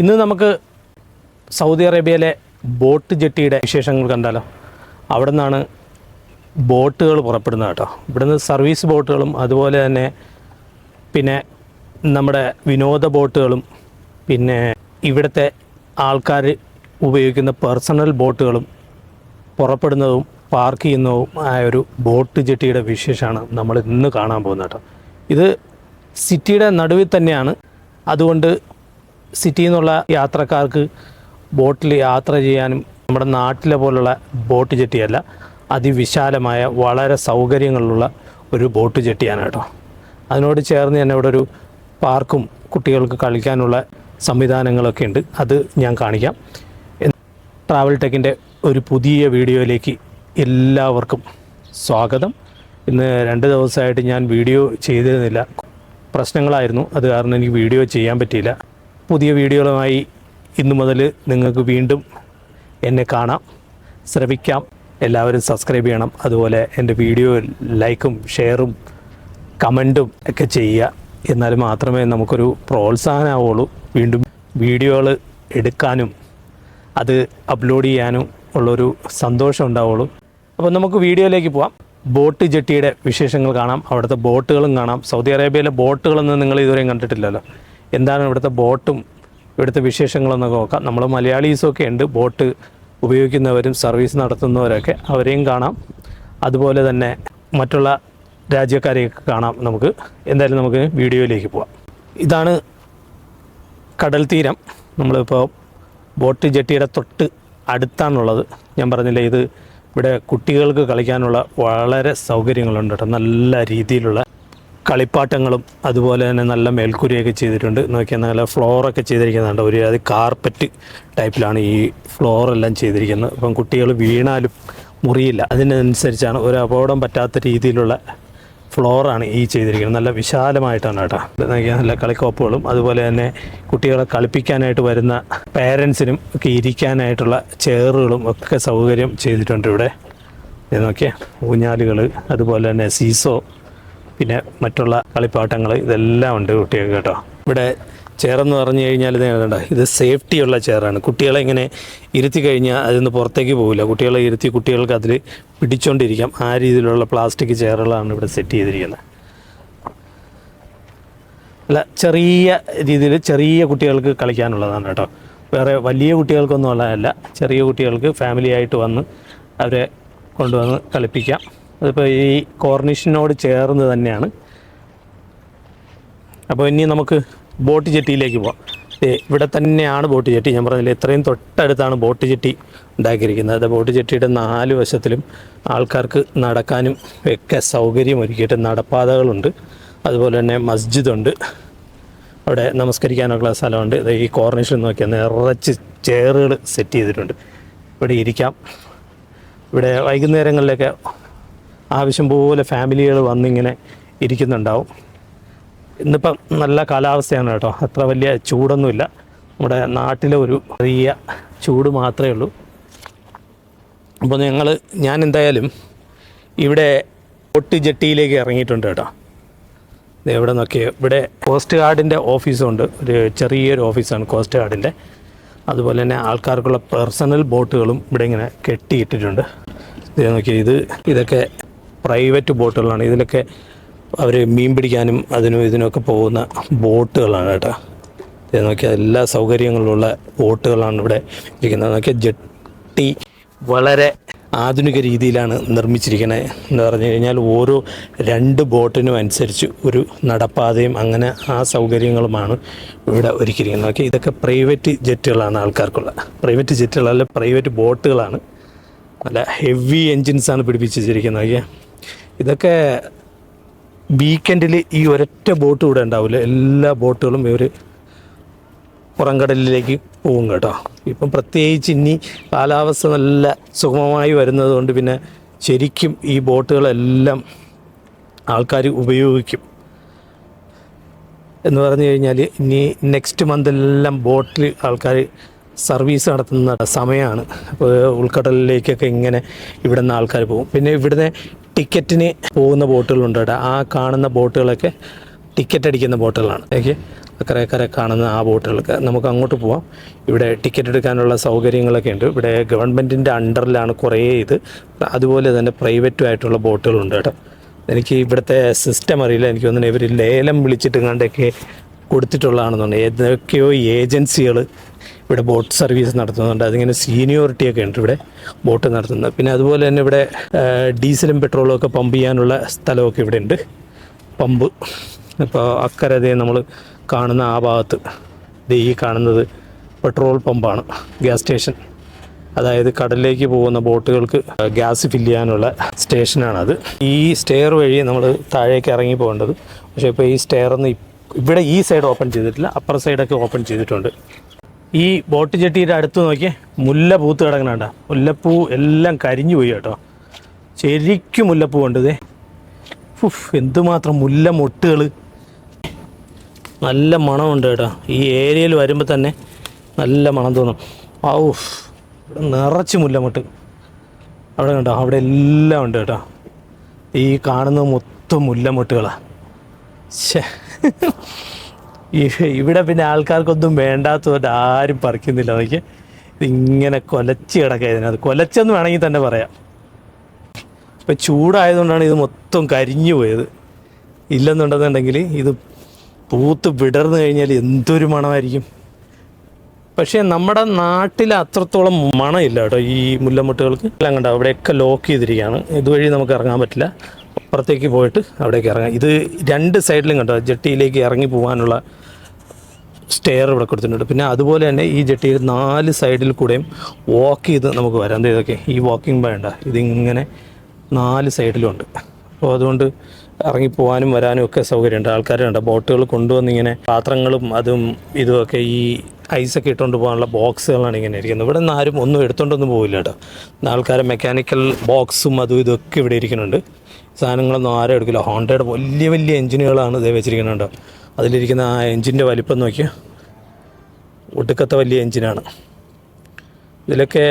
ഇന്ന് നമുക്ക് സൗദി അറേബ്യയിലെ ബോട്ട് ജെട്ടിയുടെ വിശേഷങ്ങൾ കണ്ടാലോ. അവിടെ നിന്നാണ് ബോട്ടുകൾ പുറപ്പെടുന്നത് കേട്ടോ. ഇവിടുന്ന് സർവീസ് ബോട്ടുകളും അതുപോലെ തന്നെ പിന്നെ നമ്മുടെ വിനോദ ബോട്ടുകളും പിന്നെ ഇവിടുത്തെ ആൾക്കാർ ഉപയോഗിക്കുന്ന പേഴ്സണൽ ബോട്ടുകളും പുറപ്പെടുന്നതും പാർക്ക് ചെയ്യുന്നതും ആയ ഒരു ബോട്ട് ജെട്ടിയുടെ വിശേഷമാണ് നമ്മൾ ഇന്ന് കാണാൻ പോകുന്നത് കേട്ടോ. ഇത് സിറ്റിയുടെ നടുവിൽ തന്നെയാണ്. അതുകൊണ്ട് സിറ്റിയിൽ നിന്നുള്ള യാത്രക്കാർക്ക് ബോട്ടിൽ യാത്ര ചെയ്യാനും നമ്മുടെ നാട്ടിലെ പോലുള്ള ബോട്ട് ജെട്ടിയല്ല, അതിവിശാലമായ വളരെ സൗകര്യങ്ങളുള്ള ഒരു ബോട്ട് ജെട്ടിയാണ് കേട്ടോ. അതിനോട് ചേർന്ന് തന്നെ ഇവിടെ ഒരു പാർക്കും കുട്ടികൾക്ക് കളിക്കാനുള്ള സംവിധാനങ്ങളൊക്കെ ഉണ്ട്. അത് ഞാൻ കാണിക്കാം. ട്രാവൽ ടെക്കിൻ്റെ ഒരു പുതിയ വീഡിയോയിലേക്ക് എല്ലാവർക്കും സ്വാഗതം. ഇന്ന് 2 ദിവസമായിട്ട് ഞാൻ വീഡിയോ ചെയ്തിരുന്നില്ല, പ്രശ്നങ്ങളായിരുന്നു. അത് കാരണം എനിക്ക് വീഡിയോ ചെയ്യാൻ പറ്റിയില്ല. പുതിയ വീഡിയോകളുമായി ഇന്നു മുതൽ നിങ്ങൾക്ക് വീണ്ടും എന്നെ കാണാം, ശ്രമിക്കാം. എല്ലാവരും സബ്സ്ക്രൈബ് ചെയ്യണം. അതുപോലെ എൻ്റെ വീഡിയോ ലൈക്കും ഷെയറും കമൻറ്റും ഒക്കെ ചെയ്യുക. എന്നാൽ മാത്രമേ നമുക്കൊരു പ്രോത്സാഹനമാവുള്ളൂ, വീണ്ടും വീഡിയോകൾ എടുക്കാനും അത് അപ്ലോഡ് ചെയ്യാനും ഉള്ളൊരു സന്തോഷം ഉണ്ടാവുള്ളൂ. അപ്പോൾ നമുക്ക് വീഡിയോയിലേക്ക് പോവാം. ബോട്ട് ജെട്ടിയുടെ വിശേഷങ്ങൾ കാണാം, അവിടുത്തെ ബോട്ടുകളും കാണാം. സൗദി അറേബ്യയിലെ ബോട്ടുകളൊന്നും നിങ്ങൾ ഇതുവരെയും കണ്ടിട്ടില്ലല്ലോ. എന്താണ് ഇവിടുത്തെ ബോട്ടും ഇവിടുത്തെ വിശേഷങ്ങളെന്നൊക്കെ നോക്കാം. നമ്മൾ മലയാളീസൊക്കെ ഉണ്ട്, ബോട്ട് ഉപയോഗിക്കുന്നവരും സർവീസ് നടത്തുന്നവരൊക്കെ, അവരെയും കാണാം. അതുപോലെ തന്നെ മറ്റുള്ള രാജ്യക്കാരെയൊക്കെ കാണാം. നമുക്ക് എന്തായാലും നമുക്ക് വീഡിയോയിലേക്ക് പോവാം. ഇതാണ് കടൽ തീരം. നമ്മളിപ്പോൾ ബോട്ട് ജെട്ടിയുടെ തൊട്ട് അടുത്താണുള്ളത്. ഞാൻ പറഞ്ഞില്ലേ, ഇത് ഇവിടെ കുട്ടികൾക്ക് കളിക്കാനുള്ള വളരെ സൗകര്യങ്ങളുണ്ട് കേട്ടോ. നല്ല രീതിയിലുള്ള കളിപ്പാട്ടങ്ങളും അതുപോലെ തന്നെ നല്ല മേൽക്കൂരയൊക്കെ ചെയ്തിട്ടുണ്ട്. നോക്കിയാൽ നല്ല ഫ്ലോറൊക്കെ ചെയ്തിരിക്കുന്നുണ്ട്. ഒരു അത് കാർപ്പറ്റ് ടൈപ്പിലാണ് ഈ ഫ്ലോറെല്ലാം ചെയ്തിരിക്കുന്നത്. അപ്പം കുട്ടികൾ വീണാലും മുറിയില്ല. അതിനനുസരിച്ചാണ്, ഒരു അപകടം പറ്റാത്ത രീതിയിലുള്ള ഫ്ലോറാണ് ഈ ചെയ്തിരിക്കുന്നത്. നല്ല വിശാലമായിട്ടാണ് കേട്ടോ. നല്ല കളിക്കോപ്പുകളും അതുപോലെ തന്നെ കുട്ടികളെ കളിപ്പിക്കാനായിട്ട് വരുന്ന പേരൻസിനും ഒക്കെ ഇരിക്കാനായിട്ടുള്ള ചെയറുകളും ഒക്കെ സൗകര്യം ചെയ്തിട്ടുണ്ട് ഇവിടെ. നോക്കിയാൽ ഊഞ്ഞാലുകൾ, അതുപോലെ തന്നെ സീസോ, പിന്നെ മറ്റുള്ള കളിപ്പാട്ടങ്ങൾ, ഇതെല്ലാം ഉണ്ട് കുട്ടികൾക്ക് കേട്ടോ. ഇവിടെ ചെയറെന്ന് പറഞ്ഞു കഴിഞ്ഞാൽ ഇത് കണ്ടോ, ഇത് സേഫ്റ്റിയുള്ള ചെയറാണ്. കുട്ടികളെ ഇങ്ങനെ ഇരുത്തി കഴിഞ്ഞാൽ അതിന്ന് പുറത്തേക്ക് പോകില്ല. കുട്ടികളെ ഇരുത്തി കുട്ടികൾക്ക് അതിൽ പിടിച്ചുകൊണ്ടിരിക്കാം. ആ രീതിയിലുള്ള പ്ലാസ്റ്റിക് ചെയറുകളാണ് ഇവിടെ സെറ്റ് ചെയ്തിരിക്കുന്നത്. അല്ല, ചെറിയ രീതിയിൽ ചെറിയ കുട്ടികൾക്ക് കളിക്കാനുള്ളതാണ് കേട്ടോ. വേറെ വലിയ കുട്ടികൾക്കൊന്നും ഉള്ളതല്ല. ചെറിയ കുട്ടികൾക്ക് ഫാമിലി ആയിട്ട് വന്ന് അവരെ കൊണ്ടുവന്ന് കളിപ്പിക്കാം. അതിപ്പോൾ ഈ കോർണിഷിനോട് ചേർന്ന് തന്നെയാണ്. അപ്പോൾ ഇനി നമുക്ക് ബോട്ട് ജെട്ടിയിലേക്ക് പോവാം. ഇവിടെ തന്നെയാണ് ബോട്ട് ജെട്ടി. ഞാൻ പറഞ്ഞില്ല, ഇത്രയും തൊട്ടടുത്താണ് ബോട്ട് ജെട്ടി ഉണ്ടാക്കിയിരിക്കുന്നത്. അത് ബോട്ട് ജെട്ടിയുടെ 4 വശത്തിലും ആൾക്കാർക്ക് നടക്കാനും ഒക്കെ സൗകര്യം ഒരുക്കിയിട്ട് നടപ്പാതകളുണ്ട്. അതുപോലെ തന്നെ മസ്ജിദുണ്ട്, അവിടെ നമസ്കരിക്കാനുള്ള സ്ഥലമുണ്ട്. ഈ കോർണിഷിൽ നോക്കിയാൽ നിറച്ച് ചെയറുകൾ സെറ്റ് ചെയ്തിട്ടുണ്ട്. ഇവിടെ ഇരിക്കാം. ഇവിടെ വൈകുന്നേരങ്ങളിലൊക്കെ ആവശ്യം പോലെ ഫാമിലികൾ വന്നിങ്ങനെ ഇരിക്കുന്നുണ്ടാവും. ഇന്നിപ്പം നല്ല കാലാവസ്ഥയാണ് കേട്ടോ. അത്ര വലിയ ചൂടൊന്നുമില്ല. നമ്മുടെ നാട്ടിലെ ഒരു ചെറിയ ചൂട് മാത്രമേ ഉള്ളൂ. അപ്പോൾ ഞാൻ എന്തായാലും ഇവിടെ ബോട്ട് ജെട്ടിയിലേക്ക് ഇറങ്ങിയിട്ടുണ്ട് കേട്ടോ. ഇവിടെ നോക്കിയാൽ ഇവിടെ കോസ്റ്റ് ഗാർഡിൻ്റെ ഓഫീസുണ്ട്. ഒരു ചെറിയൊരു ഓഫീസാണ് കോസ്റ്റ് ഗാർഡിൻ്റെ. അതുപോലെ തന്നെ ആൾക്കാർക്കുള്ള പേഴ്സണൽ ബോട്ടുകളും ഇവിടെ ഇങ്ങനെ കെട്ടിയിട്ടിട്ടുണ്ട്. ഇത് നോക്കിയാൽ ഇതൊക്കെ പ്രൈവറ്റ് ബോട്ടുകളാണ്. ഇതിലൊക്കെ അവർ മീൻ പിടിക്കാനും ഇതിനൊക്കെ പോകുന്ന ബോട്ടുകളാണ് കേട്ടോ. ഇത് നോക്കിയാൽ എല്ലാ സൗകര്യങ്ങളുള്ള ബോട്ടുകളാണ് ഇവിടെ ഇരിക്കുന്നത്. നോക്കിയാൽ ജെട്ടി വളരെ ആധുനിക രീതിയിലാണ് നിർമ്മിച്ചിരിക്കുന്നത്. എന്ന് പറഞ്ഞു കഴിഞ്ഞാൽ ഓരോ 2 ബോട്ടിനും അനുസരിച്ച് ഒരു നടപ്പാതയും അങ്ങനെ ആ സൗകര്യങ്ങളുമാണ് ഇവിടെ ഒരുക്കിയിരിക്കുന്നത്. നോക്കിയാൽ ഇതൊക്കെ പ്രൈവറ്റ് ജെറ്റുകളാണ്, ആൾക്കാർക്കുള്ള പ്രൈവറ്റ് ജെറ്റുകളല്ല, പ്രൈവറ്റ് ബോട്ടുകളാണ്. നല്ല ഹെവി എൻജിൻസാണ് പിടിപ്പിച്ച് വെച്ചിരിക്കുന്നത്. നോക്കിയാൽ ഇതൊക്കെ വീക്കെൻഡിൽ ഈ ഒരൊറ്റ ബോട്ട് ഇവിടെ ഉണ്ടാവില്ല. എല്ലാ ബോട്ടുകളും ഇവർ പുറംകടലിലേക്ക് പോകും കേട്ടോ. ഇപ്പം പ്രത്യേകിച്ച് ഇനി കാലാവസ്ഥ നല്ല സുഗമമായി വരുന്നത് കൊണ്ട് പിന്നെ ശരിക്കും ഈ ബോട്ടുകളെല്ലാം ആൾക്കാർ ഉപയോഗിക്കും. എന്ന് പറഞ്ഞു കഴിഞ്ഞാൽ ഇനി നെക്സ്റ്റ് മന്തെല്ലാം ബോട്ടിൽ ആൾക്കാർ സർവീസ് നടത്തുന്ന സമയമാണ്. അപ്പോൾ ഉൾക്കടലിലേക്കൊക്കെ ഇങ്ങനെ ഇവിടെ നിന്ന് ആൾക്കാർ പോകും. പിന്നെ ഇവിടുന്ന് ടിക്കറ്റിന് പോകുന്ന ബോട്ടുകളുണ്ട് കേട്ടോ. ആ കാണുന്ന ബോട്ടുകളൊക്കെ ടിക്കറ്റ് അടിക്കുന്ന ബോട്ടുകളാണ്. ഓക്കെ, അക്കരെ കാണുന്ന ആ ബോട്ടുകൾക്ക് നമുക്ക് അങ്ങോട്ട് പോവാം. ഇവിടെ ടിക്കറ്റ് എടുക്കാനുള്ള സൗകര്യങ്ങളൊക്കെ ഉണ്ട്. ഇവിടെ ഗവൺമെൻറ്റിൻ്റെ അണ്ടറിലാണ് കുറേ ഇത്, അതുപോലെ തന്നെ പ്രൈവറ്റുമായിട്ടുള്ള ബോട്ടുകളുണ്ട് കേട്ടോ. എനിക്ക് ഇവിടുത്തെ സിസ്റ്റം അറിയില്ല. എനിക്ക് തോന്നുന്നു ഇവർ ലേലം വിളിച്ചിട്ട് കണ്ടൊക്കെ കൊടുത്തിട്ടുള്ളതാണെന്നുണ്ട്. ഏതൊക്കെയോ ഏജൻസികൾ ഇവിടെ ബോട്ട് സർവീസ് നടത്തുന്നുണ്ട്. അതിങ്ങനെ സീനിയോറിറ്റിയൊക്കെ ഉണ്ട് ഇവിടെ ബോട്ട് നടത്തുന്നത്. പിന്നെ അതുപോലെ തന്നെ ഇവിടെ ഡീസലും പെട്രോളും ഒക്കെ പമ്പ് ചെയ്യാനുള്ള സ്ഥലമൊക്കെ ഇവിടെ ഉണ്ട്, പമ്പ്. അപ്പോൾ അക്കരെ നമ്മൾ കാണുന്ന ആ ഭാഗത്ത് ഈ കാണുന്നത് പെട്രോൾ പമ്പാണ്, ഗ്യാസ് സ്റ്റേഷൻ. അതായത് കടലിലേക്ക് പോകുന്ന ബോട്ടുകൾക്ക് ഗ്യാസ് ഫില്ല് ചെയ്യാനുള്ള സ്റ്റേഷനാണത്. ഈ സ്റ്റെയർ വഴി നമ്മൾ താഴേക്ക് ഇറങ്ങി പോകേണ്ടത്. പക്ഷേ ഇപ്പോൾ ഈ സ്റ്റെയറൊന്നും ഇവിടെ ഈ സൈഡ് ഓപ്പൺ ചെയ്തിട്ടില്ല, അപ്പുറ സൈഡൊക്കെ ഓപ്പൺ ചെയ്തിട്ടുണ്ട്. ഈ ബോട്ട് ജെട്ടിയുടെ അടുത്ത് നോക്കിയേ, മുല്ല പൂത്ത് കിടക്കണണ്ട. മുല്ലപ്പൂ എല്ലാം കരിഞ്ഞു പോയി കേട്ടോ, ശരിക്കും മുല്ലപ്പൂ ഉണ്ട്. ഇതേ എന്തുമാത്രം മുല്ല മൊട്ടുകൾ, നല്ല മണമുണ്ട് കേട്ടോ. ഈ ഏരിയയിൽ വരുമ്പോൾ തന്നെ നല്ല മണം തോന്നും. ഇവിടെ നിറച്ച് മുല്ലമൊട്ട് അവിടെ കണ്ടോ, അവിടെ എല്ലാം ഉണ്ട് കേട്ടോ. ഈ കാണുന്നത് മൊത്തം മുല്ലമൊട്ടുകളാണ്. ഇവിടെ പിന്നെ ആൾക്കാർക്കൊന്നും വേണ്ടാത്തതുകൊണ്ട് ആരും പറിക്കുന്നില്ല. അതൊക്കെ ഇതിങ്ങനെ കൊലച്ച് കിടക്കുക. ഇതിനകത്ത് കൊലച്ചെന്ന് വേണമെങ്കിൽ തന്നെ പറയാം. ഇപ്പം ചൂടായതുകൊണ്ടാണ് ഇത് മൊത്തം കരിഞ്ഞു പോയത്. ഇല്ലെന്നുണ്ടെന്നുണ്ടെങ്കിൽ ഇത് പൂത്ത് വിടർന്നു കഴിഞ്ഞാൽ എന്തൊരു മണമായിരിക്കും. പക്ഷേ നമ്മുടെ നാട്ടിൽ അത്രത്തോളം മണമില്ല കേട്ടോ ഈ മുല്ലമൊട്ടുകൾക്ക്. എല്ലാം കണ്ടോ, അവിടെയൊക്കെ ലോക്ക് ചെയ്തിരിക്കുകയാണ്. ഇതുവഴി നമുക്ക് ഇറങ്ങാൻ പറ്റില്ല. അപ്പുറത്തേക്ക് പോയിട്ട് അവിടേക്ക് ഇറങ്ങാം. ഇത് രണ്ട് സൈഡിലും കണ്ടോ ജെട്ടിയിലേക്ക് ഇറങ്ങി പോകാനുള്ള സ്റ്റെയർ ഇവിടെ കൊടുത്തിട്ടുണ്ട്. പിന്നെ അതുപോലെ തന്നെ ഈ ജെട്ടിയിൽ 4 സൈഡിൽ കൂടെയും വാക്ക് ചെയ്ത് നമുക്ക് വരാം. ഇതൊക്കെ ഈ വാക്കിംഗ് വേണ്ട, ഇതിങ്ങനെ 4 സൈഡിലുണ്ട്. അപ്പോൾ അതുകൊണ്ട് ഇറങ്ങിപ്പോകാനും വരാനും ഒക്കെ സൗകര്യമുണ്ട്. ആൾക്കാരുണ്ട്, ബോട്ടുകൾ കൊണ്ടുവന്നിങ്ങനെ പാത്രങ്ങളും അതും ഇതുമൊക്കെ ഈ ഐസൊക്കെ ഇട്ടുകൊണ്ട് പോകാനുള്ള ബോക്സുകളാണ് ഇങ്ങനെ ഇരിക്കുന്നത്. ഇവിടെ നിന്ന് ആരും ഒന്നും എടുത്തുകൊണ്ടൊന്നും പോകില്ല കേട്ടോ. ആൾക്കാരെ മെക്കാനിക്കൽ ബോക്സും അതും ഇതൊക്കെ ഇവിടെ ഇരിക്കുന്നുണ്ട്. സാധനങ്ങളൊന്നും ആരും എടുക്കില്ല. ഹോണ്ടയുടെ വലിയ വലിയ എഞ്ചിനുകളാണ് ഇതേ വെച്ചിരിക്കുന്നുണ്ടോ. അതിലിരിക്കുന്ന ആ എഞ്ചിൻ്റെ വലിപ്പം നോക്കിയാൽ ഒടുക്കത്തെ വലിയ എഞ്ചിനാണ്. ഇതിലൊക്കെ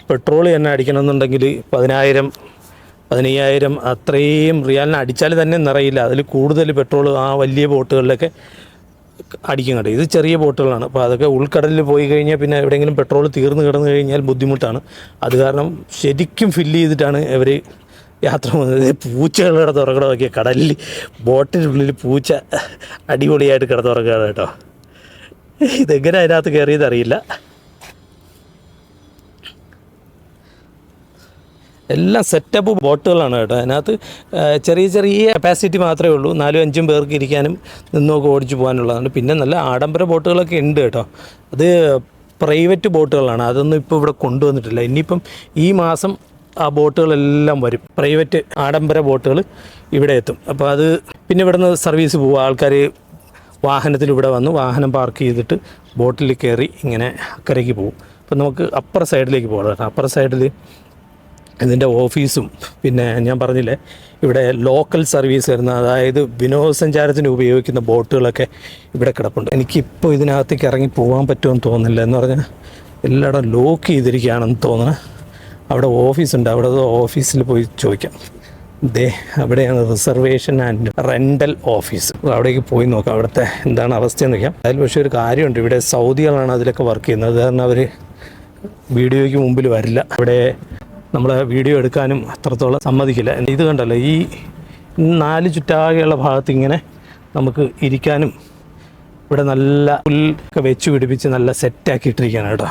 പെട്രോൾ തന്നെ അടിക്കണമെന്നുണ്ടെങ്കിൽ 10,000-15,000 അത്രയും റിയാലിന് അടിച്ചാൽ തന്നെ നിറയില്ല. അതിൽ കൂടുതൽ പെട്രോൾ ആ വലിയ ബോട്ടുകളിലൊക്കെ അടിക്കും കേട്ടോ. ഇത് ചെറിയ ബോട്ടുകളാണ്. അപ്പോൾ അതൊക്കെ ഉൾക്കടലിൽ പോയി കഴിഞ്ഞാൽ പിന്നെ എവിടെയെങ്കിലും പെട്രോൾ തീർന്നു കിടന്നു കഴിഞ്ഞാൽ ബുദ്ധിമുട്ടാണ്. അത് കാരണം ശരിക്കും ഫില്ല് ചെയ്തിട്ടാണ് ഇവർ യാത്ര പോകുന്നത്. പൂച്ചകളുടെ തുറക്കടമൊക്കെ കടലിൽ ബോട്ടിനുള്ളിൽ പൂച്ച അടിപൊളിയായിട്ട് കിടന്നുറങ്ങുകയാണ് കേട്ടോ. ഇതെങ്ങനെ അതിനകത്ത് കയറിയതറിയില്ല. എല്ലാം സെറ്റപ്പ് ബോട്ടുകളാണ് കേട്ടോ. അതിനകത്ത് ചെറിയ ചെറിയ കപ്പാസിറ്റി മാത്രമേ ഉള്ളൂ. 4-5 പേർക്ക് ഇരിക്കാനും നിന്നൊക്കെ ഓടിച്ചു പോകാനുള്ളതാണ്. പിന്നെ നല്ല ആഡംബര ബോട്ടുകളൊക്കെ ഉണ്ട് കേട്ടോ. അത് പ്രൈവറ്റ് ബോട്ടുകളാണ്. അതൊന്നും ഇപ്പോൾ ഇവിടെ കൊണ്ടുവന്നിട്ടില്ല. ഇനിയിപ്പം ഈ മാസം ആ ബോട്ടുകളെല്ലാം വരും. പ്രൈവറ്റ് ആഡംബര ബോട്ടുകൾ ഇവിടെ എത്തും. അപ്പോൾ അത് പിന്നെ ഇവിടെ നിന്ന് സർവീസ് പോകും. ആൾക്കാർ വാഹനത്തിൽ ഇവിടെ വന്ന് വാഹനം പാർക്ക് ചെയ്തിട്ട് ബോട്ടിൽ കയറി ഇങ്ങനെ അക്കരയ്ക്ക് പോകും. അപ്പോൾ നമുക്ക് അപ്പുറ സൈഡിലേക്ക് പോകണം കേട്ടോ. അപ്പുറ സൈഡിൽ ഇതിൻ്റെ ഓഫീസും പിന്നെ ഞാൻ പറഞ്ഞില്ലേ ഇവിടെ ലോക്കൽ സർവീസ് വരുന്ന, അതായത് വിനോദസഞ്ചാരത്തിന് ഉപയോഗിക്കുന്ന ബോട്ടുകളൊക്കെ ഇവിടെ കിടപ്പുണ്ട്. എനിക്കിപ്പോൾ ഇതിനകത്തേക്ക് ഇറങ്ങി പോകാൻ പറ്റുമെന്ന് തോന്നുന്നില്ല. എന്ന് പറഞ്ഞാൽ എല്ലായിടം ലോക്ക് ചെയ്തിരിക്കുകയാണെന്ന് തോന്നുന്നത്. അവിടെ ഓഫീസുണ്ട്, അവിടെ ഓഫീസിൽ പോയി ചോദിക്കാം. അവിടെയാണ് റിസർവേഷൻ ആൻഡ് റെൻ്റൽ ഓഫീസ്. അവിടേക്ക് പോയി നോക്കാം അവിടുത്തെ എന്താണ് അവസ്ഥയെന്ന് വയ്ക്കാം. അതിൽ പക്ഷേ ഒരു കാര്യമുണ്ട്, ഇവിടെ സൗദികളാണ് അതിലൊക്കെ വർക്ക് ചെയ്യുന്നത്. അത് കാരണം അവർ വീഡിയോയ്ക്ക് മുമ്പിൽ വരില്ല. ഇവിടെ നമ്മളെ വീഡിയോ എടുക്കാനും അത്രത്തോളം സമ്മതിക്കില്ല. ഇത് കണ്ടല്ലോ, ഈ 4 ചുറ്റാകെയുള്ള ഭാഗത്ത് ഇങ്ങനെ നമുക്ക് ഇരിക്കാനും ഇവിടെ നല്ല പുല്ലൊക്കെ വെച്ച് പിടിപ്പിച്ച് നല്ല സെറ്റാക്കിയിട്ടിരിക്കുകയാണ് കേട്ടോ.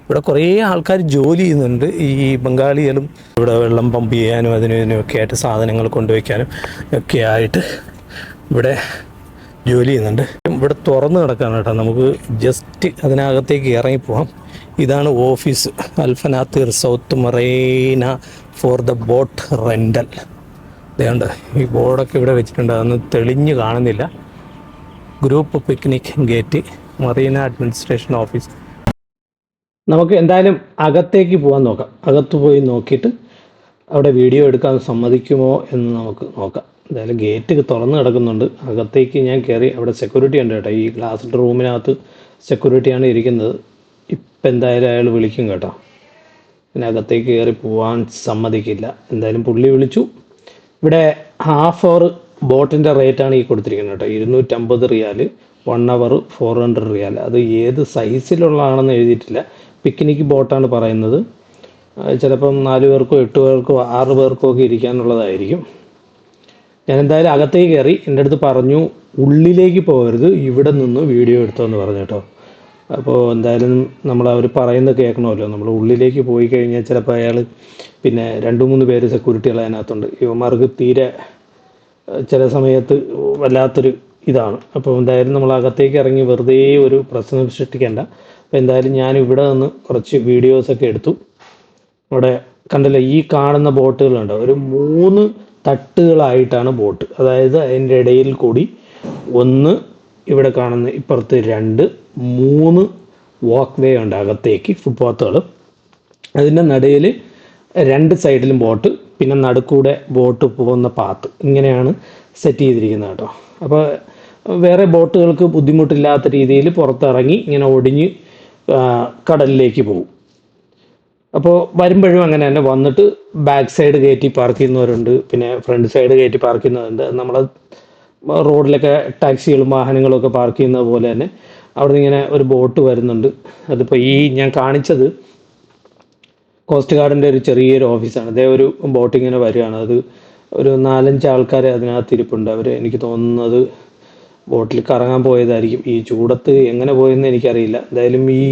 ഇവിടെ കുറേ ആൾക്കാർ ജോലി ചെയ്യുന്നുണ്ട്. ഈ ബംഗാളികളും ഇവിടെ വെള്ളം പമ്പ് ചെയ്യാനും ഇതിനൊക്കെ ആയിട്ട് സാധനങ്ങൾ കൊണ്ടുവയ്ക്കാനും ഒക്കെ ആയിട്ട് ഇവിടെ ജോലി ചെയ്യുന്നുണ്ട്. ഇവിടെ തുറന്ന് കിടക്കാണ് കേട്ടോ. നമുക്ക് ജസ്റ്റ് അതിനകത്തേക്ക് ഇറങ്ങിപ്പോവാം. ഇതാണ് ഓഫീസ്, അൽഫനാത്തിർ south marina for the boat rental. ഇതുണ്ട്, ഈ ബോർഡൊക്കെ ഇവിടെ വെച്ചിട്ടുണ്ട്. അതൊന്നും തെളിഞ്ഞ് കാണുന്നില്ല. Group picnic gate, marina administration office. നമുക്ക് എന്തായാലും അകത്തേക്ക് പോകാൻ നോക്കാം. അകത്ത് പോയി നോക്കിയിട്ട് അവിടെ വീഡിയോ എടുക്കാൻ സമ്മതിക്കുമോ എന്ന് നമുക്ക് നോക്കാം. എന്തായാലും ഗേറ്റ് തുറന്ന് കിടക്കുന്നുണ്ട്. അകത്തേക്ക് ഞാൻ കയറി. അവിടെ സെക്യൂരിറ്റി ഉണ്ട് കേട്ടോ. ഈ ഗ്ലാസ്ഡ് റൂമിനകത്ത് സെക്യൂരിറ്റിയാണ് ഇരിക്കുന്നത്. ഇപ്പം എന്തായാലും അയാൾ വിളിക്കും കേട്ടോ. പിന്നെ അകത്തേക്ക് കയറി പോകാൻ സമ്മതിക്കില്ല. എന്തായാലും പുള്ളി വിളിച്ചു. ഇവിടെ 1/2 hour ബോട്ടിൻ്റെ റേറ്റാണ് ഈ കൊടുത്തിരിക്കുന്നത് കേട്ടോ. 250 റിയാൽ, 1 അവർ 400 റിയാൽ. അത് ഏത് സൈസിലുള്ളതാണെന്ന് എഴുതിയിട്ടില്ല. പിക്നിക് ബോട്ടാണ് പറയുന്നത്. ചിലപ്പം 4 പേർക്കോ 8 പേർക്കോ 6 പേർക്കോ ഒക്കെ ഇരിക്കാനുള്ളതായിരിക്കും. ഞാൻ എന്തായാലും അകത്തേക്ക് കയറി. എൻ്റെ അടുത്ത് പറഞ്ഞു ഉള്ളിലേക്ക് പോകരുത്, ഇവിടെ നിന്ന് വീഡിയോ എടുത്തോന്ന് പറഞ്ഞു കേട്ടോ. അപ്പോൾ എന്തായാലും നമ്മൾ അവർ പറയുന്നത് കേൾക്കണമല്ലോ. നമ്മൾ ഉള്ളിലേക്ക് പോയി കഴിഞ്ഞാൽ ചിലപ്പോൾ അയാൾ പിന്നെ 2-3 പേര് സെക്യൂരിറ്റികൾ അതിനകത്തുണ്ട്. ഇവന്മാർക്ക് തീരെ ചില സമയത്ത് വല്ലാത്തൊരു ഇതാണ്. അപ്പോൾ എന്തായാലും നമ്മൾ അകത്തേക്ക് ഇറങ്ങി വെറുതെ ഒരു പ്രശ്നം സൃഷ്ടിക്കേണ്ട. അപ്പോൾ എന്തായാലും ഞാൻ ഇവിടെ നിന്ന് കുറച്ച് വീഡിയോസൊക്കെ എടുത്തു. അവിടെ കണ്ടല്ലോ ഈ കാണുന്ന ബോട്ടുകളുണ്ട്, ഒരു 3 തട്ടുകളായിട്ടാണ് ബോട്ട്. അതായത് അതിൻ്റെ ഇടയിൽ കൂടി ഒന്ന്, ഇവിടെ കാണുന്ന ഇപ്പുറത്ത് 2, 3 വാക്ക് വേ ഉണ്ട് അകത്തേക്ക്, ഫുട്പാത്തുകൾ. അതിൻ്റെ നടുവിൽ 2 സൈഡിലും ബോട്ട്, പിന്നെ നടുക്കൂടെ ബോട്ട് പോകുന്ന പാത്ത്. ഇങ്ങനെയാണ് സെറ്റ് ചെയ്തിരിക്കുന്നത് കേട്ടോ. അപ്പോൾ വേറെ ബോട്ടുകൾക്ക് ബുദ്ധിമുട്ടില്ലാത്ത രീതിയിൽ പുറത്തിറങ്ങി ഇങ്ങനെ ഒടിഞ്ഞ് കടലിലേക്ക് പോകും. അപ്പോൾ വരുമ്പോഴും അങ്ങനെ തന്നെ വന്നിട്ട് ബാക്ക് സൈഡ് കയറ്റി പാർക്ക് ചെയ്യുന്നവരുണ്ട്, പിന്നെ ഫ്രണ്ട് സൈഡ് കയറ്റി പാർക്ക് ചെയ്യുന്നവരുണ്ട്. നമ്മൾ റോഡിലൊക്കെ ടാക്സികളും വാഹനങ്ങളും ഒക്കെ പാർക്ക് ചെയ്യുന്നത് പോലെ തന്നെ അവിടെ നിന്ന് ഇങ്ങനെ ഒരു ബോട്ട് വരുന്നുണ്ട്. അതിപ്പോൾ ഈ ഞാൻ കാണിച്ചത് കോസ്റ്റ് ഗാർഡിൻ്റെ ഒരു ചെറിയൊരു ഓഫീസാണ്. അതേ ഒരു ബോട്ട് ഇങ്ങനെ വരികയാണ്. അത് ഒരു 4-5 ആൾക്കാർ അതിനകത്ത് ഇരിപ്പുണ്ട്. അവർ എനിക്ക് തോന്നുന്നത് ബോട്ടിൽ കറങ്ങാൻ പോയതായിരിക്കും. ഈ ചൂടത്ത് എങ്ങനെ പോയെന്ന് എനിക്കറിയില്ല. എന്തായാലും ഈ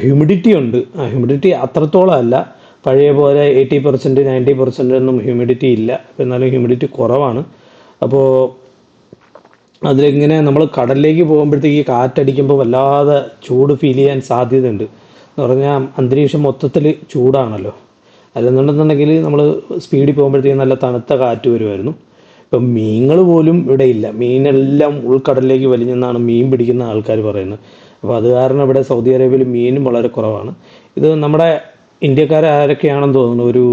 ഹ്യൂമിഡിറ്റി ഉണ്ട്. ആ ഹ്യൂമിഡിറ്റി അത്രത്തോളം അല്ല, പഴയ പോലെ 80% 90% ഒന്നും ഹ്യൂമിഡിറ്റി ഇല്ല. എന്നാലും ഹ്യൂമിഡിറ്റി കുറവാണ്. അപ്പോൾ അതിലിങ്ങനെ നമ്മൾ കടലിലേക്ക് പോകുമ്പോഴത്തേക്ക് കാറ്റടിക്കുമ്പോൾ വല്ലാതെ ചൂട് ഫീൽ ചെയ്യാൻ സാധ്യതയുണ്ട്. എന്ന് പറഞ്ഞാൽ അന്തരീക്ഷം മൊത്തത്തിൽ ചൂടാണല്ലോ. അല്ലെന്നുണ്ടെന്നുണ്ടെങ്കിൽ നമ്മൾ സ്പീഡിൽ പോകുമ്പോഴത്തേക്കും നല്ല തണുത്ത കാറ്റ് വരുമായിരുന്നു. ഇപ്പം മീനുകൾ പോലും ഇവിടെ ഇല്ല. മീനെല്ലാം ഉൾക്കടലിലേക്ക് വലിഞ്ഞെന്നാണ് മീൻ പിടിക്കുന്ന ആൾക്കാർ പറയുന്നത്. അപ്പോൾ അത് കാരണം ഇവിടെ സൗദി അറേബ്യയിൽ മീനും വളരെ കുറവാണ്. ഇത് നമ്മുടെ ഇന്ത്യക്കാരാരൊക്കെയാണെന്ന് തോന്നുന്നു. ഒരു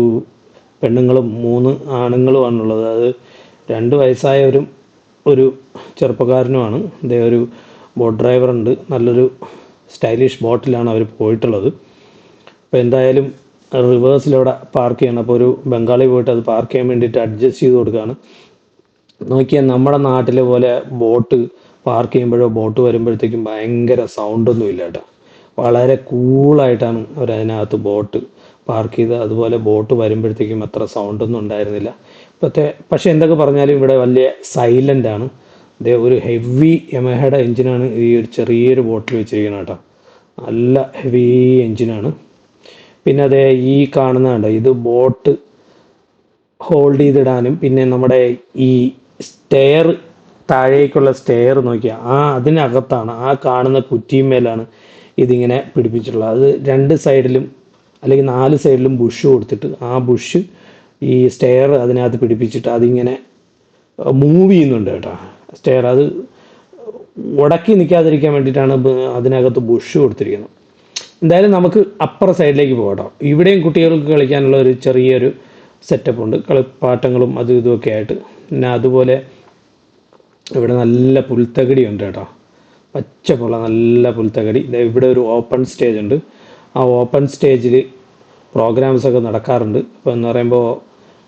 പെണ്ണുങ്ങളും 3 ആണുങ്ങളുമാണുള്ളത്. അത് 2 വയസ്സായവരും ഒരു ചെറുപ്പക്കാരനുമാണ്. അദ്ദേഹം ഒരു ബോട്ട് ഡ്രൈവറുണ്ട്. നല്ലൊരു സ്റ്റൈലിഷ് ബോട്ടിലാണ് അവർ പോയിട്ടുള്ളത്. അപ്പോൾ എന്തായാലും റിവേഴ്സിലവിടെ പാർക്ക് ചെയ്യണം. അപ്പോൾ ഒരു ബംഗാളി പോയിട്ട് അത് പാർക്ക് ചെയ്യാൻ വേണ്ടിയിട്ട് അഡ്ജസ്റ്റ് ചെയ്ത് കൊടുക്കുകയാണ്. നോക്കിയാൽ നമ്മുടെ നാട്ടിലെ പോലെ ബോട്ട് പാർക്ക് ചെയ്യുമ്പോഴോ ബോട്ട് വരുമ്പോഴത്തേക്കും ഭയങ്കര സൗണ്ടൊന്നും ഇല്ല കേട്ടോ. വളരെ കൂളായിട്ടാണ് അവരതിനകത്ത് ബോട്ട് പാർക്ക് ചെയ്ത്. അതുപോലെ ബോട്ട് വരുമ്പോഴത്തേക്കും അത്ര സൗണ്ടൊന്നും ഉണ്ടായിരുന്നില്ല. പക്ഷേ എന്തൊക്കെ പറഞ്ഞാലും ഇവിടെ വലിയ സൈലൻ്റ് ആണ്. അതേ ഒരു ഹെവി യമഹയുടെ എഞ്ചിനാണ് ഈ ഒരു ചെറിയൊരു ബോട്ടിൽ വെച്ചിരിക്കുന്നത് കേട്ടോ. നല്ല ഹെവി എഞ്ചിനാണ്. പിന്നെ അതേ ഈ കാണുന്നതുണ്ട്, ഇത് ബോട്ട് ഹോൾഡ് ചെയ്തിടാനും പിന്നെ നമ്മുടെ ഈ സ്റ്റെയർ, താഴേക്കുള്ള സ്റ്റെയർ നോക്കിയാൽ അതിനകത്താണ്, ആ കാണുന്ന കുറ്റിമേലാണ് ഇതിങ്ങനെ പിടിപ്പിച്ചിട്ടുള്ളത്. അത് 2 സൈഡിലും അല്ലെങ്കിൽ 4 സൈഡിലും ബുഷ് കൊടുത്തിട്ട് ആ ബുഷ് ഈ സ്റ്റെയർ അതിനകത്ത് പിടിപ്പിച്ചിട്ട് അതിങ്ങനെ മൂവ് ചെയ്യുന്നുണ്ട് കേട്ടോ. സ്റ്റെയർ അത് ഉടക്കി നിൽക്കാതിരിക്കാൻ വേണ്ടിയിട്ടാണ് അതിനകത്ത് ബുഷ് കൊടുത്തിരിക്കുന്നത്. എന്തായാലും നമുക്ക് അപ്പുറ സൈഡിലേക്ക് പോകട്ടോ. ഇവിടെയും കുട്ടികൾക്ക് കളിക്കാനുള്ള ഒരു ചെറിയൊരു സെറ്റപ്പ് ഉണ്ട്, കളിപ്പാട്ടങ്ങളും അതും ഇതുമൊക്കെ ആയിട്ട്. പിന്നെ അതുപോലെ ഇവിടെ നല്ല പുൽത്തകടി ഉണ്ട് കേട്ടോ, പച്ചപ്പുള്ള നല്ല പുൽത്തകടി. ഇവിടെ ഒരു ഓപ്പൺ സ്റ്റേജ് ഉണ്ട്. ആ ഓപ്പൺ സ്റ്റേജിൽ പ്രോഗ്രാംസൊക്കെ നടക്കാറുണ്ട്. അപ്പോൾ എന്ന് പറയുമ്പോൾ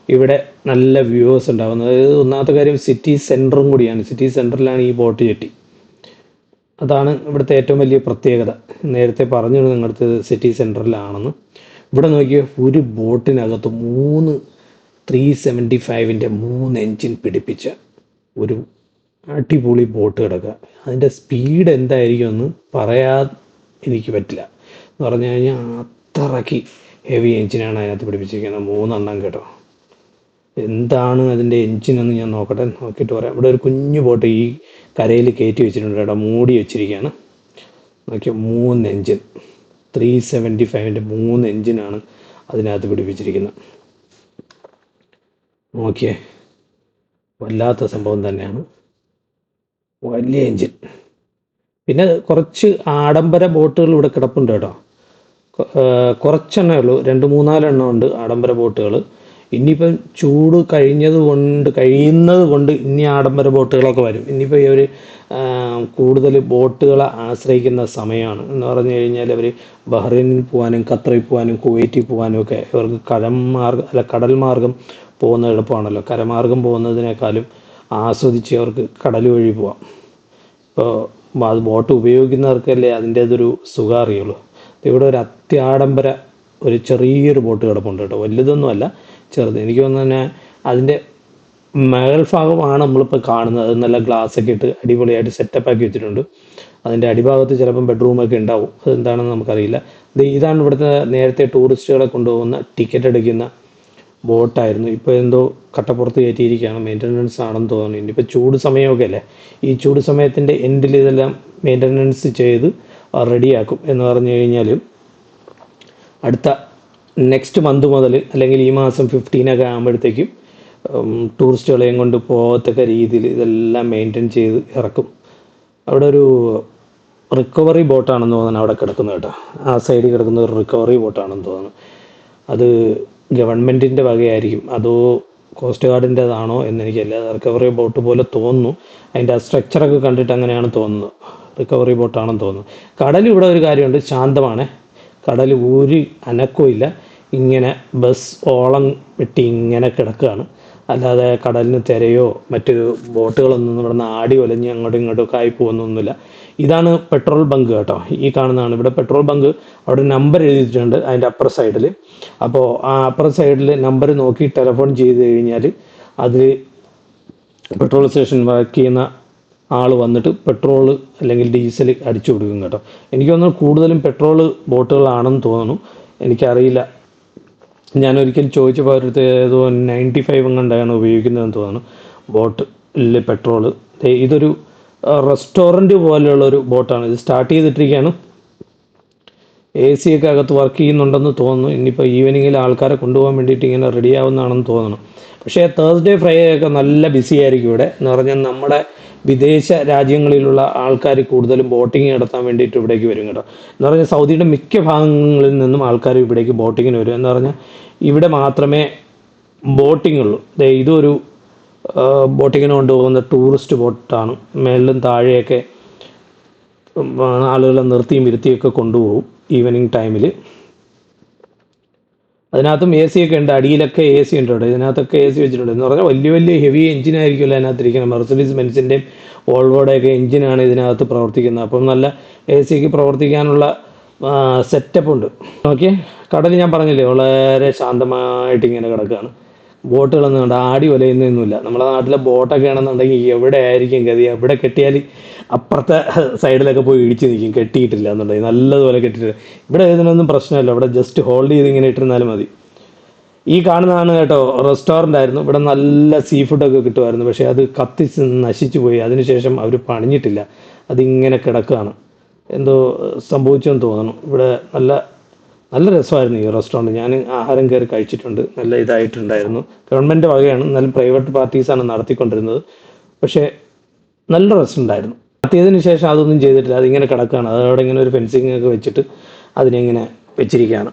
ഇവിടെ നല്ല വ്യൂവേഴ്സ് ഉണ്ടാകുന്നത്. ഒന്നാമത്തെ കാര്യം സിറ്റി സെൻറ്ററും കൂടിയാണ്. സിറ്റി സെൻറ്ററിലാണ് ഈ ബോട്ട് ജെട്ടി. അതാണ് ഇവിടുത്തെ ഏറ്റവും വലിയ പ്രത്യേകത. നേരത്തെ പറഞ്ഞു നിങ്ങളടുത്ത് സിറ്റി സെൻറ്ററിലാണെന്ന്. ഇവിടെ നോക്കിയാൽ ഒരു ബോട്ടിനകത്ത് 3 375-ൻ്റെ 3 എൻജിൻ പിടിപ്പിച്ച ഒരു അടിപൊളി ബോട്ട് കിടക്കുക. അതിൻ്റെ സ്പീഡ് എന്തായിരിക്കുമെന്ന് പറയാൻ എനിക്ക് പറ്റില്ല. എന്ന് പറഞ്ഞു കഴിഞ്ഞാൽ അത്രയ്ക്ക് ഹെവി എൻജിനാണ് അതിനകത്ത് പിടിപ്പിച്ചിരിക്കുന്നത്. 3 എണ്ണം കേട്ടോ. എന്താണ് അതിൻ്റെ എൻജിനെന്ന് ഞാൻ നോക്കട്ടെ, നോക്കിയിട്ട് പറയാം. ഇവിടെ ഒരു കുഞ്ഞു ബോട്ട് ഈ കരയിൽ കയറ്റി വെച്ചിട്ടുണ്ട് കേട്ടോ, മൂടി വെച്ചിരിക്കുകയാണ്. നോക്കിയാൽ 3 എൻജിൻ, 375-ൻ്റെ 3 എൻജിനാണ് അതിനകത്ത് പിടിപ്പിച്ചിരിക്കുന്നത്. നോക്കിയേ, വല്ലാത്ത സംഭവം തന്നെയാണ്, വലിയ എൻജിൻ. പിന്നെ കുറച്ച് ആഡംബര ബോട്ടുകൾ ഇവിടെ കിടപ്പുണ്ട് കേട്ടോ. കുറച്ചെണ്ണേ ഉള്ളൂ, 2-3-4 എണ്ണം ഉണ്ട് ആഡംബര ബോട്ടുകൾ. ഇനിയിപ്പം ചൂട് കഴിയുന്നത് കൊണ്ട് ഇനി ആഡംബര ബോട്ടുകളൊക്കെ വരും. ഇനിയിപ്പോൾ ഇവർ കൂടുതൽ ബോട്ടുകളെ ആശ്രയിക്കുന്ന സമയമാണ്. എന്ന് പറഞ്ഞു കഴിഞ്ഞാൽ അവർ ബഹ്റൈനിൽ പോകാനും ഖത്തറിൽ പോകാനും കുവൈറ്റിൽ പോകാനും ഒക്കെ ഇവർക്ക് കടൽ മാർഗം പോകുന്നത് എളുപ്പമാണല്ലോ. കരമാർഗം പോകുന്നതിനേക്കാളും ആസ്വദിച്ച് അവർക്ക് കടൽ വഴി പോവാം. ഇപ്പോൾ അത് ബോട്ട് ഉപയോഗിക്കുന്നവർക്കല്ലേ അതിൻ്റേതൊരു സുഖം അറിയുള്ളൂ. ഇവിടെ ഒരു അത്യാഡംബര ഒരു ചെറിയൊരു ബോട്ട് കിടപ്പുണ്ട് കേട്ടോ, വലുതൊന്നുമല്ല, ചെറുത്. എനിക്ക് തോന്നുന്നു തന്നെ അതിൻ്റെ മേൽഭാഗമാണ് നമ്മളിപ്പോൾ കാണുന്നത്. അത് നല്ല ഗ്ലാസ്സൊക്കെ ഇട്ട് അടിപൊളിയായിട്ട് സെറ്റപ്പാക്കി വെച്ചിട്ടുണ്ട്. അതിൻ്റെ അടിഭാഗത്ത് ചിലപ്പം ബെഡ്റൂമൊക്കെ ഉണ്ടാവും, അതെന്താണെന്ന് നമുക്കറിയില്ല. ഇതാണ് ഇവിടുത്തെ നേരത്തെ ടൂറിസ്റ്റുകളെ കൊണ്ടുപോകുന്ന ടിക്കറ്റ് എടുക്കുന്ന ബോട്ടായിരുന്നു. ഇപ്പോൾ എന്തോ കട്ടപ്പുറത്ത് കയറ്റിയിരിക്കുകയാണ്, മെയിൻ്റനൻസ് ആണെന്ന് തോന്നുന്നു. ഇനിയിപ്പോൾ ചൂട് സമയമൊക്കെ അല്ലേ, ഈ ചൂട് സമയത്തിൻ്റെ എൻഡിൽ ഇതെല്ലാം മെയിൻ്റനൻസ് ചെയ്ത് റെഡിയാക്കും. എന്ന് പറഞ്ഞു കഴിഞ്ഞാൽ അടുത്ത നെക്സ്റ്റ് മന്ത് മുതൽ അല്ലെങ്കിൽ ഈ മാസം 15 ആകുമ്പോഴത്തേക്കും ടൂറിസ്റ്റുകളെയും കൊണ്ട് പോകത്തക്ക രീതിയിൽ ഇതെല്ലാം മെയിൻറ്റെയിൻ ചെയ്ത് ഇറക്കും. അവിടെ ഒരു റിക്കവറി ബോട്ടാണെന്ന് തോന്നുന്നു അവിടെ കിടക്കുന്നത് കേട്ടോ. ആ സൈഡിൽ കിടക്കുന്ന ഒരു റിക്കവറി ബോട്ടാണെന്ന് തോന്നുന്നു. അത് ഗവൺമെൻറ്റിൻ്റെ വകയായിരിക്കും, അതോ കോസ്റ്റ് ഗാർഡിൻ്റെതാണോ എന്നെനിക്കല്ല. റിക്കവറി ബോട്ട് പോലെ തോന്നുന്നു, അതിൻ്റെ ആ സ്ട്രക്ചറൊക്കെ കണ്ടിട്ട് അങ്ങനെയാണ് തോന്നുന്നത്. റിക്കവറി ബോട്ടാണെന്ന് തോന്നുന്നു. കടൽ ഇവിടെ ഒരു കാര്യമുണ്ട്, ശാന്തമാണ്. കടൽ ഒരു അനക്കവും ഇല്ല. ഇങ്ങനെ ബസ് ഓളം വെട്ടി ഇങ്ങനെ കിടക്കുകയാണ്. അല്ലാതെ കടലിന് തിരയോ മറ്റ് ബോട്ടുകളൊന്നും ഇവിടെ നിന്ന് ആടി ഒലഞ്ഞ് അങ്ങോട്ടും ഇങ്ങോട്ടും ആയി പോകുന്നൊന്നുമില്ല. ഇതാണ് പെട്രോൾ ബങ്ക് കേട്ടോ, ഈ കാണുന്നതാണ് ഇവിടെ പെട്രോൾ ബങ്ക്. അവിടെ നമ്പർ എഴുതിയിട്ടുണ്ട് അതിൻ്റെ അപ്പർ സൈഡിൽ. അപ്പോൾ ആ അപ്പർ സൈഡിൽ നമ്പർ നോക്കി ടെലിഫോൺ ചെയ്ത് കഴിഞ്ഞാൽ അതിൽ പെട്രോൾ സ്റ്റേഷൻ വർക്ക് ചെയ്യുന്ന ആൾ വന്നിട്ട് പെട്രോൾ അല്ലെങ്കിൽ ഡീസൽ അടിച്ചു കൊടുക്കും കേട്ടോ. എനിക്ക് തോന്നുന്നു കൂടുതലും പെട്രോൾ ബോട്ടുകളാണെന്ന് തോന്നുന്നു, എനിക്കറിയില്ല. ഞാനൊരിക്കൽ ചോദിച്ചപ്പോൾ അവരടുത്ത് ഏതോ 95 എങ്ങാണ്ടാണ് ഉപയോഗിക്കുന്നതെന്ന് തോന്നുന്നു ബോട്ടിൽ പെട്രോൾ. ഇതൊരു റെസ്റ്റോറൻറ്റ് പോലെയുള്ളൊരു ബോട്ടാണ്. ഇത് സ്റ്റാർട്ട് ചെയ്തിട്ടിരിക്കുകയാണ്. AC ഒക്കെ അകത്ത് വർക്ക് ചെയ്യുന്നുണ്ടെന്ന് തോന്നുന്നു. ഇനിയിപ്പോൾ ഈവനിങ്ങിൽ ആൾക്കാരെ കൊണ്ടുപോകാൻ വേണ്ടിയിട്ട് ഇങ്ങനെ റെഡി ആവുന്നതാണെന്ന് തോന്നുന്നു. പക്ഷേ തേഴ്സ്ഡേ ഫ്രൈഡേ ഒക്കെ നല്ല ബിസി ആയിരിക്കും ഇവിടെ. എന്ന് പറഞ്ഞാൽ നമ്മുടെ വിദേശ രാജ്യങ്ങളിലുള്ള ആൾക്കാർ കൂടുതലും ബോട്ടിങ് നടത്താൻ വേണ്ടിയിട്ട് ഇവിടേക്ക് വരും കേട്ടോ. എന്ന് പറഞ്ഞാൽ സൗദിയുടെ മിക്ക ഭാഗങ്ങളിൽ നിന്നും ആൾക്കാർ ഇവിടേക്ക് ബോട്ടിങ്ങിന് വരും. എന്ന് പറഞ്ഞാൽ ഇവിടെ മാത്രമേ ബോട്ടിംഗ് ഉള്ളൂ. ഇതൊരു ബോട്ടിങ്ങിന് കൊണ്ടുപോകുന്ന ടൂറിസ്റ്റ് ബോട്ടാണ്. മേളിലും താഴെയൊക്കെ ആളുകളെ നിർത്തിയും ഇരുത്തിയൊക്കെ കൊണ്ടുപോകും ഈവനിങ് ടൈമിൽ. അതിനകത്തും AC ഒക്കെ ഉണ്ട്, അടിയിലൊക്കെ AC ഉണ്ട് കേട്ടോ. ഇതിനകത്തൊക്കെ AC വെച്ചിട്ടുണ്ട്. എന്ന് പറഞ്ഞാൽ വലിയ വലിയ ഹെവി എഞ്ചിനായിരിക്കുമല്ലോ അതിനകത്തിരിക്കുന്നത്. മെർസിഡീസ് ബെൻസിൻ്റെയും വോൾവോയുടെയൊക്കെ എഞ്ചിനാണ് ഇതിനകത്ത് പ്രവർത്തിക്കുന്നത്. അപ്പം നല്ല AC പ്രവർത്തിക്കാനുള്ള സെറ്റപ്പ് ഉണ്ട്. ഓക്കെ, കടൽ ഞാൻ പറഞ്ഞില്ലേ വളരെ ശാന്തമായിട്ട് ഇങ്ങനെ കിടക്കുകയാണ്. ബോട്ടുകളൊന്നും ഉണ്ട്, ആടി ഒലയുന്നൊന്നുമില്ല. നമ്മുടെ നാട്ടിലെ ബോട്ടൊക്കെ ആണെന്നുണ്ടെങ്കിൽ എവിടെ ആയിരിക്കും ഗതി, എവിടെ കെട്ടിയാൽ അപ്പുറത്തെ സൈഡിലൊക്കെ പോയി ഇടിച്ച് നിൽക്കും, കെട്ടിയിട്ടില്ല എന്നുണ്ടെങ്കിൽ നല്ലതുപോലെ കെട്ടിയിട്ടില്ല. ഇവിടെ ഇതിനൊന്നും പ്രശ്നമില്ല, ഇവിടെ ജസ്റ്റ് ഹോൾഡ് ചെയ്ത് ഇങ്ങനെ ഇട്ടിരുന്നാലും മതി. ഈ കാണുന്നതാണ് കേട്ടോ റെസ്റ്റോറൻ്റ് ആയിരുന്നു. ഇവിടെ നല്ല സീ ഫുഡൊക്കെ കിട്ടുമായിരുന്നു, പക്ഷേ അത് കത്തിച്ച് നശിച്ചു പോയി. അതിനുശേഷം അവർ പണിഞ്ഞിട്ടില്ല, അതിങ്ങനെ കിടക്കുകയാണ്. എന്തോ സംഭവിച്ചെന്ന് തോന്നുന്നു. ഇവിടെ നല്ല രസമായിരുന്നു ഈ റെസ്റ്റോറൻറ്റ്. ഞാൻ ആഹാരം കയറി കഴിച്ചിട്ടുണ്ട്, നല്ല ഇതായിട്ടുണ്ടായിരുന്നു. ഗവൺമെൻറ് വകയാണ്, നല്ല പ്രൈവറ്റ് പാർട്ടീസാണ് നടത്തിക്കൊണ്ടിരുന്നത്. പക്ഷേ നല്ല റെസ്റ്റോറൻ്റ് ആയിരുന്നു. നടത്തിയതിന് ശേഷം അതൊന്നും ചെയ്തിട്ടില്ല, അതിങ്ങനെ കിടക്കുകയാണ്. അതവിടെ ഇങ്ങനെ ഒരു ഫെൻസിങ് ഒക്കെ വെച്ചിട്ട് അതിനെങ്ങനെ വെച്ചിരിക്കുകയാണ്.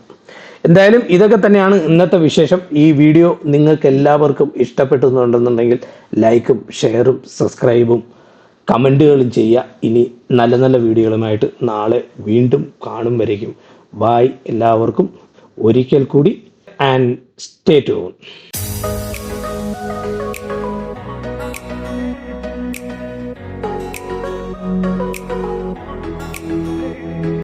എന്തായാലും ഇതൊക്കെ തന്നെയാണ് ഇന്നത്തെ വിശേഷം. ഈ വീഡിയോ നിങ്ങൾക്ക് എല്ലാവർക്കും ഇഷ്ടപ്പെട്ടുന്നുണ്ടെന്നുണ്ടെങ്കിൽ ലൈക്കും ഷെയറും സബ്സ്ക്രൈബും കമൻറ്റുകളും ചെയ്യുക. ഇനി നല്ല നല്ല വീഡിയോകളുമായിട്ട് നാളെ വീണ്ടും കാണും വരേക്കും. ബായ് എല്ലാവർക്കും ഒരിക്കൽ കൂടി, ആൻഡ് സ്റ്റേ ട്യൂൺ.